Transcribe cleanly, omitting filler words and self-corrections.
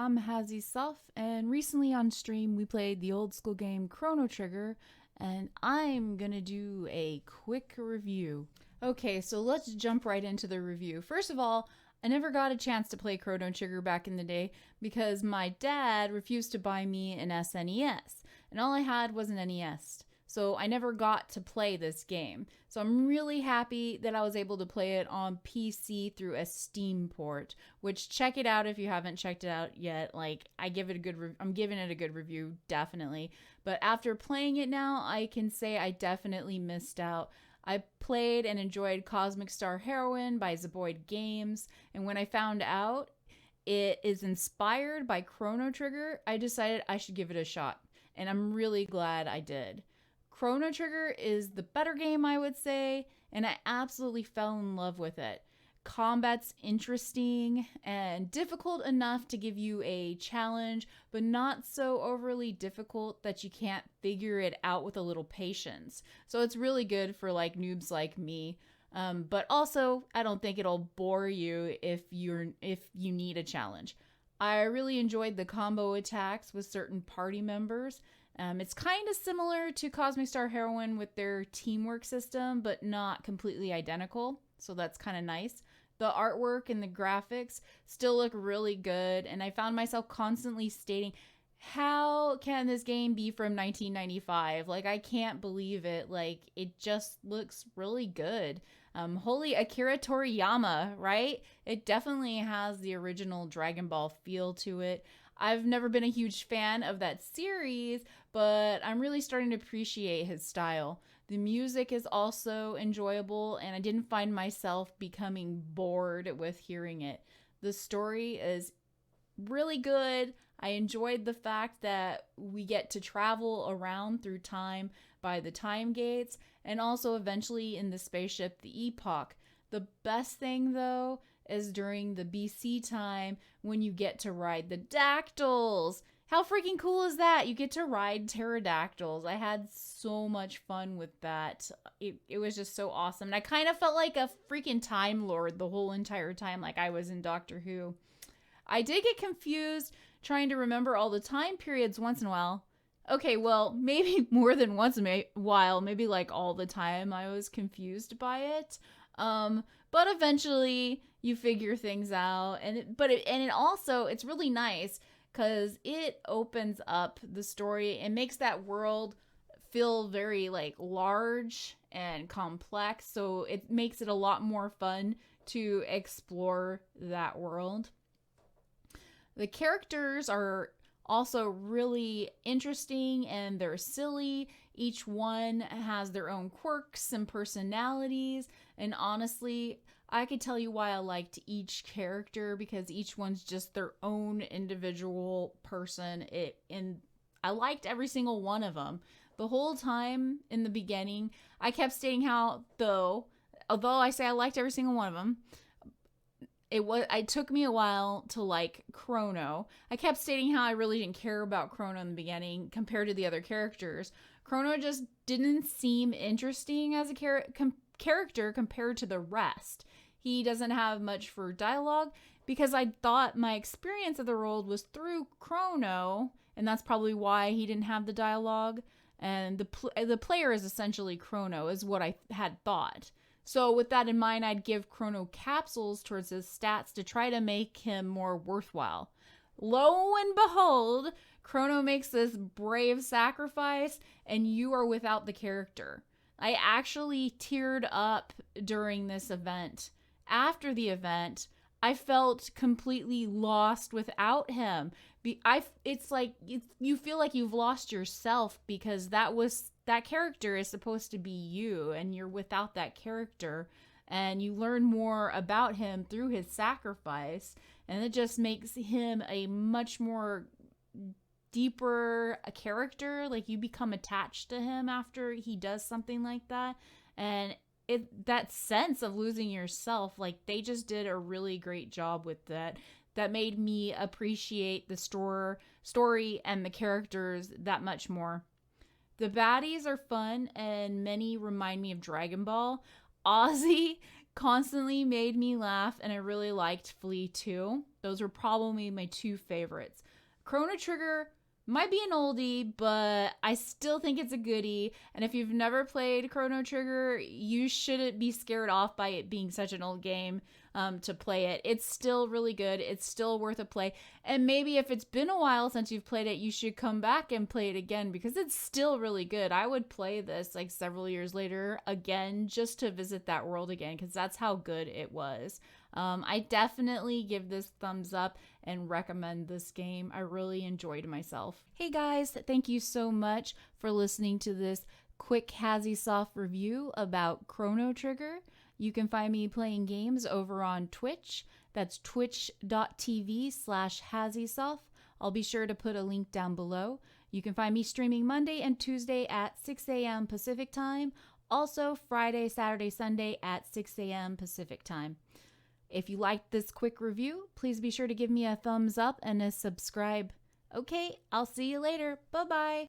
I'm Hazy Self, and recently on stream we played the old school game Chrono Trigger, and I'm gonna do a quick review. Okay, so let's jump right into the review. First of all, I never got a chance to play Chrono Trigger back in the day because my dad refused to buy me an SNES, and all I had was an NES. So I never got to play this game. So I'm really happy that I was able to play it on PC through a Steam port, which check it out if you haven't checked it out yet. Like I'm giving it a good review, definitely. But after playing it now, I can say I definitely missed out. I played and enjoyed Cosmic Star Heroine by Zeboid Games, and when I found out it is inspired by Chrono Trigger, I decided I should give it a shot, and I'm really glad I did. Chrono Trigger is the better game, I would say, and I absolutely fell in love with it. Combat's interesting and difficult enough to give you a challenge, but not so overly difficult that you can't figure it out with a little patience. So it's really good for like noobs like me. But also, I don't think it'll bore you if you need a challenge. I really enjoyed the combo attacks with certain party members. It's kind of similar to Cosmic Star Heroine with their teamwork system, but not completely identical. So that's kind of nice. The artwork and the graphics still look really good, and I found myself constantly stating, how can this game be from 1995? Like, I can't believe it. Like, it just looks really good. Holy Akira Toriyama, right? It definitely has the original Dragon Ball feel to it. I've never been a huge fan of that series, but I'm really starting to appreciate his style. The music is also enjoyable, and I didn't find myself becoming bored with hearing it. The story is really good. I enjoyed the fact that we get to travel around through time by the time gates, and also eventually in the spaceship, the Epoch. The best thing, though, is during the BC time when you get to ride the dactyls. How freaking cool is that? You get to ride pterodactyls. I had so much fun with that. It was just so awesome. And I kind of felt like a freaking Time Lord the whole entire time, like I was in Doctor Who. I did get confused trying to remember all the time periods once in a while. Okay, well, maybe more than once in a while, maybe like all the time I was confused by it. But eventually you figure things out, and it also, it's really nice because it opens up the story and makes that world feel very like large and complex, so it makes it a lot more fun to explore that world. The characters are also really interesting and they're silly. Each one has their own quirks and personalities, and honestly, I could tell you why I liked each character because each one's just their own individual person. And I liked every single one of them. The whole time in the beginning, I kept stating how although I say I liked every single one of them, it took me a while to like Chrono. I kept stating how I really didn't care about Chrono in the beginning compared to the other characters. Chrono just didn't seem interesting as a character compared to the rest. He doesn't have much for dialogue because I thought my experience of the world was through Chrono, and that's probably why he didn't have the dialogue. And the player is essentially Chrono, is what I had thought. So with that in mind, I'd give Chrono capsules towards his stats to try to make him more worthwhile. Lo and behold, Chrono makes this brave sacrifice, and you are without the character. I actually teared up during this event. After the event, I felt completely lost without him. It's like you feel like you've lost yourself because that character is supposed to be you, and you're without that character, and you learn more about him through his sacrifice, and it just makes him a much more deeper character. Like, you become attached to him after he does something like that, and that sense of losing yourself, like, they just did a really great job with that made me appreciate the story and the characters that much more. The baddies are fun, and many remind me of Dragon Ball. Ozzy constantly made me laugh, and I really liked Flea too. Those were probably my two favorites. Chrono Trigger might be an oldie, but I still think it's a goodie. And if you've never played Chrono Trigger, you shouldn't be scared off by it being such an old game to play it. It's still really good. It's still worth a play. And maybe if it's been a while since you've played it, you should come back and play it again because it's still really good. I would play this like several years later again just to visit that world again because that's how good it was. I definitely give this thumbs up and recommend this game. I really enjoyed myself. Hey guys, thank you so much for listening to this quick HassySoft review about Chrono Trigger. You can find me playing games over on Twitch. That's twitch.tv/HassySoft. I'll be sure to put a link down below. You can find me streaming Monday and Tuesday at 6 a.m. Pacific time. Also Friday, Saturday, Sunday at 6 a.m. Pacific time. If you liked this quick review, please be sure to give me a thumbs up and a subscribe. Okay, I'll see you later. Bye-bye.